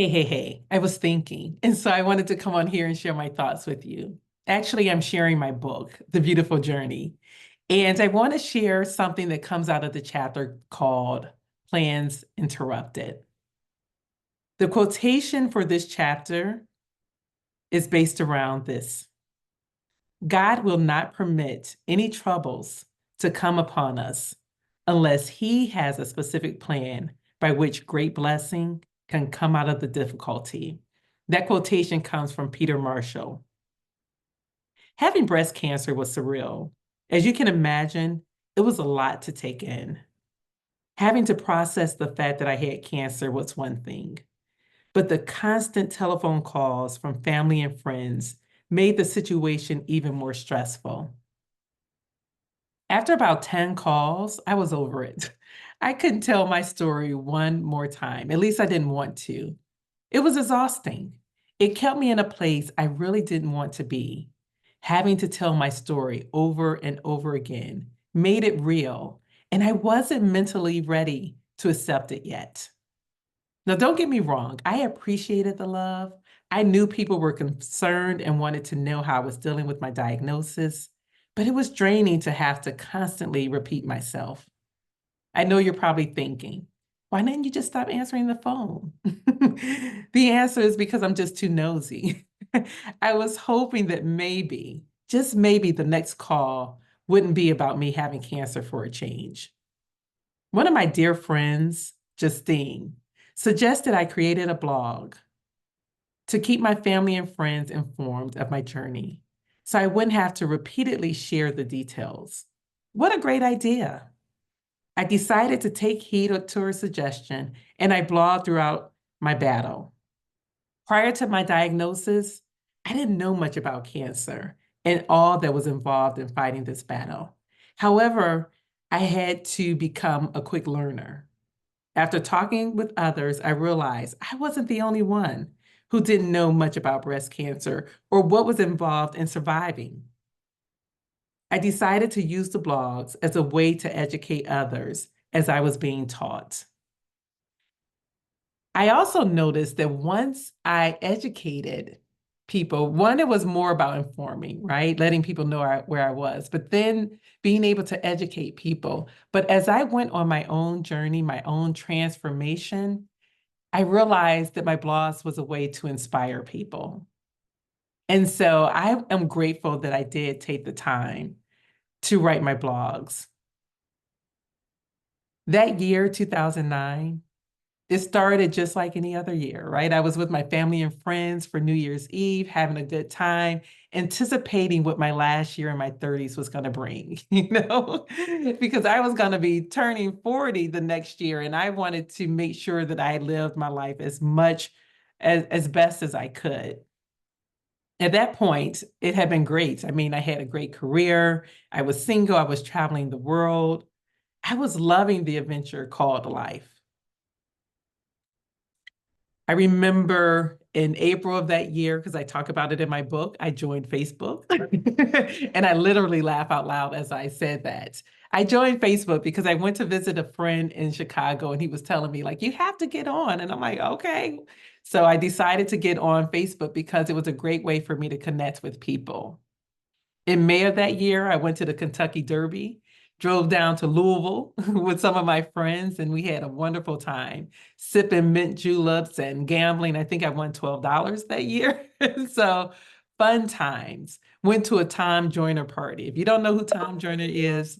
Hey. I was thinking. And so I wanted to come on here and share my thoughts with you. Actually, I'm sharing my book, The Beautiful Journey. And I want to share something that comes out of the chapter called Plans Interrupted. The quotation for this chapter is based around this: God will not permit any troubles to come upon us unless He has a specific plan by which great blessing can come out of the difficulty. That quotation comes from Peter Marshall. Having breast cancer was surreal. As you can imagine, it was a lot to take in. Having to process the fact that I had cancer was one thing, but the constant telephone calls from family and friends made the situation even more stressful. After about 10 calls, I was over it. I couldn't tell my story one more time. At least I didn't want to. It was exhausting. It kept me in a place I really didn't want to be. Having to tell my story over and over again made it real, and I wasn't mentally ready to accept it yet. Now, don't get me wrong, I appreciated the love. I knew people were concerned and wanted to know how I was dealing with my diagnosis, but it was draining to have to constantly repeat myself. I know you're probably thinking, why didn't you just stop answering the phone? The answer is because I'm just too nosy. I was hoping that maybe, just maybe, the next call wouldn't be about me having cancer for a change. One of my dear friends, Justine, suggested I created a blog to keep my family and friends informed of my journey so I wouldn't have to repeatedly share the details. What a great idea. I decided to take heed to her suggestion and I blogged throughout my battle. Prior to my diagnosis, I didn't know much about cancer and all that was involved in fighting this battle. However, I had to become a quick learner. After talking with others, I realized I wasn't the only one who didn't know much about breast cancer or what was involved in surviving. I decided to use the blogs as a way to educate others as I was being taught. I also noticed that once I educated people, one, it was more about informing, right? Letting people know where I was, but then being able to educate people. But as I went on my own journey, my own transformation, I realized that my blogs was a way to inspire people. And so I am grateful that I did take the time to write my blogs. That year, 2009, it started just like any other year, right? I was with my family and friends for New Year's Eve, having a good time, anticipating what my last year in my 30s was going to bring, because I was going to be turning 40 the next year, and I wanted to make sure that I lived my life as much as best as I could. At that point, it had been great. I mean, I had a great career. I was single. I was traveling the world. I was loving the adventure called life. I remember in April of that year, because I talk about it in my book, I joined Facebook. And I literally laugh out loud as I said that. I joined Facebook because I went to visit a friend in Chicago and he was telling me, like, you have to get on. And I'm like, okay. So I decided to get on Facebook because it was a great way for me to connect with people. In May of that year, I went to the Kentucky Derby, drove down to Louisville with some of my friends, and we had a wonderful time sipping mint juleps and gambling. I think I won $12 that year. So fun times. Went to a Tom Joyner party. If you don't know who Tom Joyner is,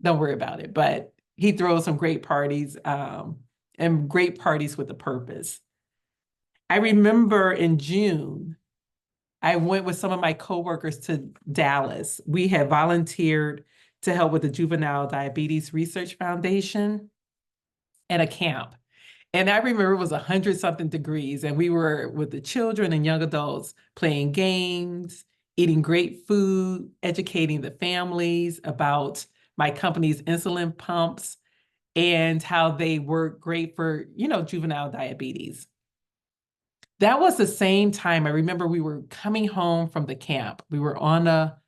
don't worry about it. But he throws some great parties and great parties with a purpose. I remember in June, I went with some of my coworkers to Dallas. We had volunteered to help with the Juvenile Diabetes Research Foundation at a camp. And I remember it was 100 something degrees, and we were with the children and young adults playing games, eating great food, educating the families about my company's insulin pumps and how they work great for, juvenile diabetes. That was the same time I remember we were coming home from the camp. We were on a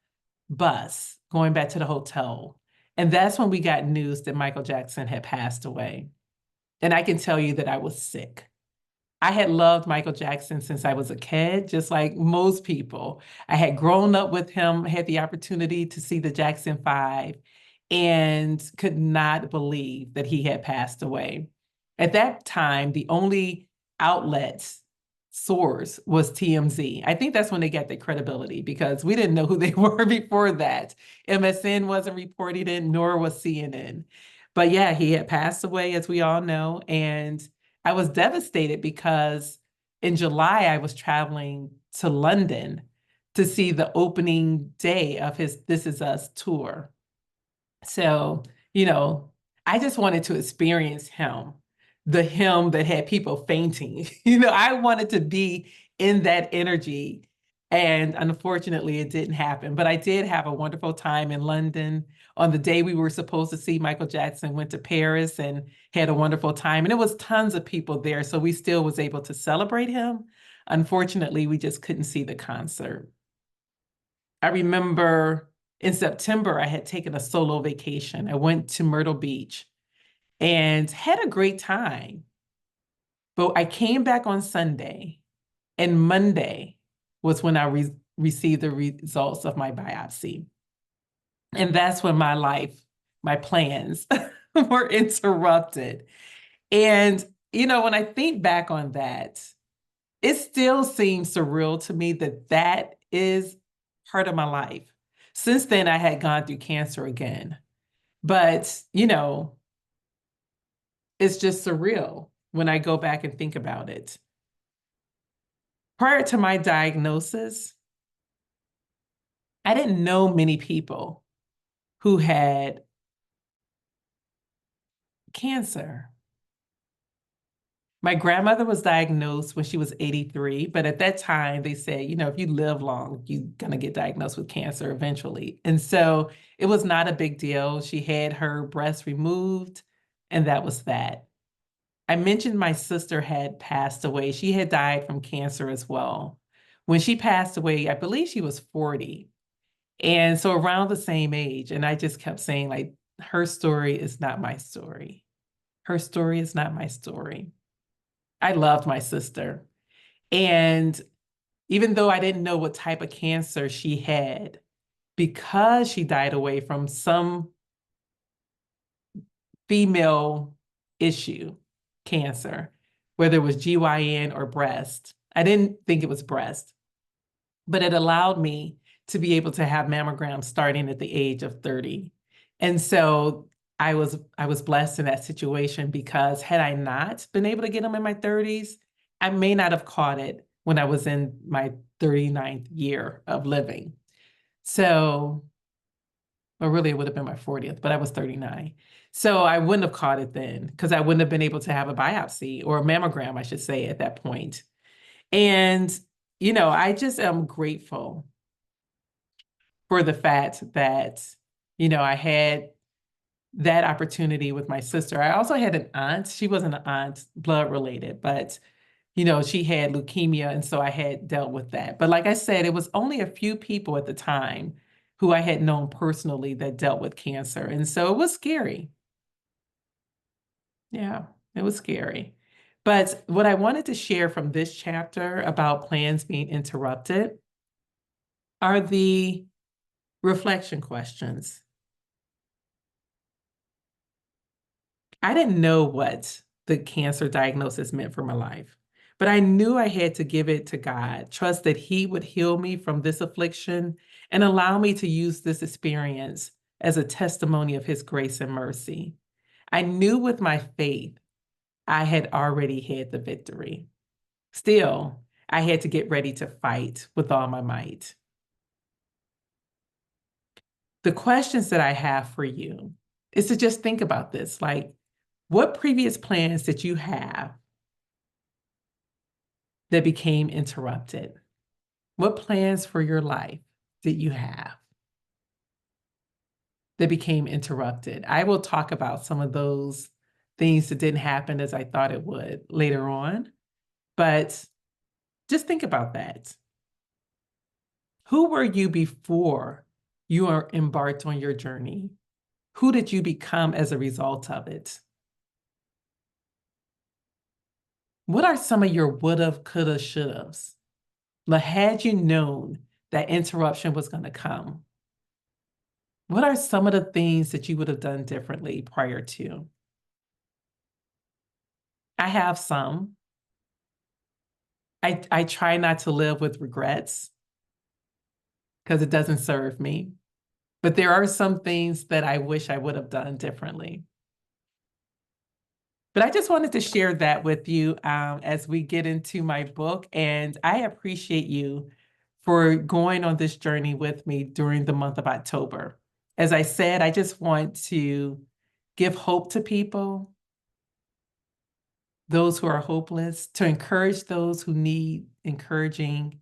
bus going back to the hotel. And that's when we got news that Michael Jackson had passed away. And I can tell you that I was sick. I had loved Michael Jackson since I was a kid, just like most people. I had grown up with him, had the opportunity to see the Jackson Five, and could not believe that he had passed away. At that time, the only outlet source was TMZ. I think that's when they got their credibility because we didn't know who they were before that. MSN wasn't reporting it, nor was CNN. But yeah, he had passed away, as we all know. And I was devastated because in July, I was traveling to London to see the opening day of his This Is Us tour. So, you know, I just wanted to experience him, the him that had people fainting. I wanted to be in that energy. And unfortunately, it didn't happen. But I did have a wonderful time in London. On the day we were supposed to see Michael Jackson, went to Paris and had a wonderful time. And it was tons of people there. So we still was able to celebrate him. Unfortunately, we just couldn't see the concert. I remember in September, I had taken a solo vacation. I went to Myrtle Beach and had a great time. But I came back on Sunday, and Monday was when I received the results of my biopsy. And that's when my life, my plans were interrupted. And, when I think back on that, it still seems surreal to me that that is part of my life. Since then, I had gone through cancer again. But, it's just surreal when I go back and think about it. Prior to my diagnosis, I didn't know many people who had cancer. My grandmother was diagnosed when she was 83, but at that time they said, if you live long, you're going to get diagnosed with cancer eventually. And so it was not a big deal. She had her breast removed, and that was that. I mentioned my sister had passed away. She had died from cancer as well. When she passed away, I believe she was 40. And so around the same age. And I just kept saying, like, her story is not my story. Her story is not my story. I loved my sister. And even though I didn't know what type of cancer she had, because she died away from some female issue, cancer, whether it was GYN or breast, I didn't think it was breast, but it allowed me to be able to have mammograms starting at the age of 30. And so I was blessed in that situation because had I not been able to get them in my 30s, I may not have caught it when I was in my 39th year of living. So, well, really, it would have been my 40th, but I was 39. So I wouldn't have caught it then because I wouldn't have been able to have a biopsy or a mammogram, I should say, at that point. And, I just am grateful for the fact that, I had that opportunity with my sister. I also had an aunt. She wasn't an aunt, blood related, but she had leukemia, and so I had dealt with that. But like I said, it was only a few people at the time who I had known personally that dealt with cancer. And so it was scary. Yeah, it was scary. But what I wanted to share from this chapter about plans being interrupted are the reflection questions. I didn't know what the cancer diagnosis meant for my life, but I knew I had to give it to God, trust that He would heal me from this affliction and allow me to use this experience as a testimony of His grace and mercy. I knew with my faith, I had already had the victory. Still, I had to get ready to fight with all my might. The questions that I have for you is to just think about this. Like, what previous plans did you have that became interrupted? What plans for your life did you have that became interrupted? I will talk about some of those things that didn't happen as I thought it would later on, but just think about that. Who were you before you are embarked on your journey? Who did you become as a result of it? What are some of your woulda, coulda, shouldas? Like, had you known that interruption was going to come, what are some of the things that you would have done differently prior to? I have some. I try not to live with regrets because it doesn't serve me. But there are some things that I wish I would have done differently. But I just wanted to share that with you as we get into my book. And I appreciate you for going on this journey with me during the month of October. As I said, I just want to give hope to people, those who are hopeless, to encourage those who need encouraging,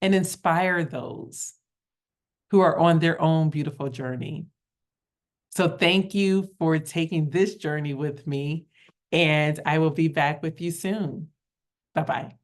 and inspire those who are on their own beautiful journey. So thank you for taking this journey with me, and I will be back with you soon. Bye-bye.